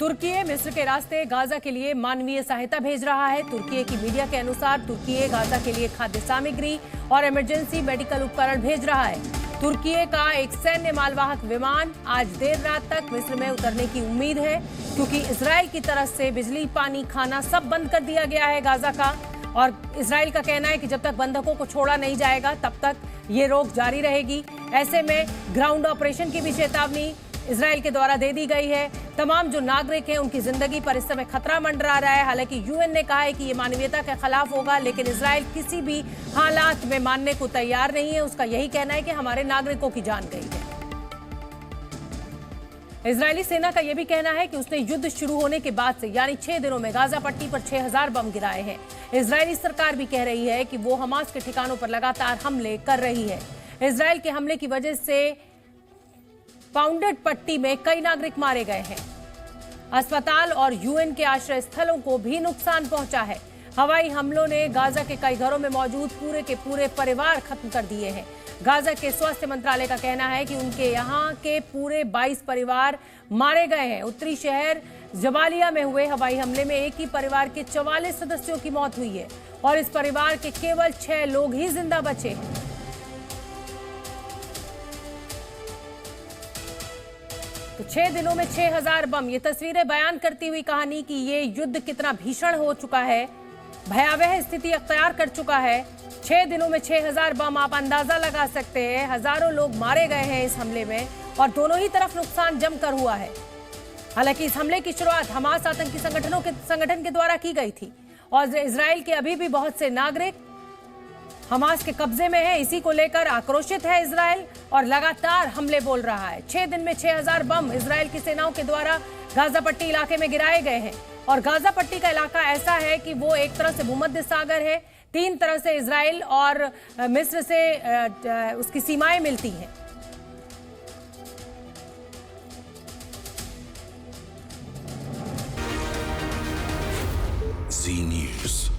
तुर्की मिस्र के रास्ते गाजा के लिए मानवीय सहायता भेज रहा है। तुर्की की मीडिया के अनुसार तुर्की गाजा के लिए खाद्य सामग्री और इमरजेंसी मेडिकल उपकरण भेज रहा है। तुर्की का एक सैन्य मालवाहक विमान आज देर रात तक मिस्र में उतरने की उम्मीद है, क्योंकि इजराइल की तरफ से बिजली, पानी, खाना सब बंद कर दिया गया है गाजा का। और इजराइल का कहना है कि जब तक बंधकों को छोड़ा नहीं जाएगा तब तक ये रोक जारी रहेगी। ऐसे में ग्राउंड ऑपरेशन की भी चेतावनी इजराइल के द्वारा दे दी गई है। तमाम जो नागरिक हैं उनकी जिंदगी पर इस समय खतरा मंडरा रहा है। हालांकि यूएन ने कहा है कि ये मानवीयता के खिलाफ होगा, लेकिन इजराइल किसी भी हालात में मानने को तैयार नहीं है। उसका यही कहना है कि हमारे नागरिकों की जान गई है। इजरायली सेना का यह भी कहना है कि उसने युद्ध शुरू होने के बाद से यानी 6 दिनों में गाजा पट्टी पर 6000 बम गिराए हैं। इजरायली सरकार भी कह रही है कि वो हमास के ठिकानों पर लगातार हमले कर रही है। इजराइल के हमले की वजह से पाउंडेड पट्टी में कई नागरिक मारे गए हैं। अस्पताल और यूएन के आश्रय स्थलों को भी नुकसान पहुंचा है। हवाई हमलों ने गाजा के कई घरों में मौजूद पूरे के पूरे परिवार खत्म कर दिए हैं। गाजा के स्वास्थ्य मंत्रालय का कहना है कि उनके यहाँ के पूरे 22 परिवार मारे गए हैं। उत्तरी शहर जबालिया में हुए हवाई हमले में एक ही परिवार के 44 सदस्यों की मौत हुई है और इस परिवार के केवल 6 लोग ही जिंदा बचे हैं। तो 6 दिनों में 6000 बम, ये तस्वीरें बयान करती हुई कहानी कि ये युद्ध कितना भीषण हो चुका है, भयावह स्थिति अख्तियार कर चुका है। 6 दिनों में 6000 बम, आप अंदाजा लगा सकते हैं। हजारों लोग मारे गए हैं इस हमले में और दोनों ही तरफ नुकसान जमकर हुआ है। हालांकि इस हमले की शुरुआत हमास आतंकी संगठन के द्वारा की गई थी और इजराइल के अभी भी बहुत से नागरिक हमास के कब्जे में है। इसी को लेकर आक्रोशित है इजराइल और लगातार हमले बोल रहा है। 6 दिन में 6000 बम इजराइल की सेनाओं के द्वारा गाजा पट्टी इलाके में गिराए गए हैं और गाजा पट्टी का इलाका ऐसा है कि वो एक तरह से भूमध्य सागर है, 3 तरह से इजराइल और मिस्र से उसकी सीमाएं मिलती हैं। Z News.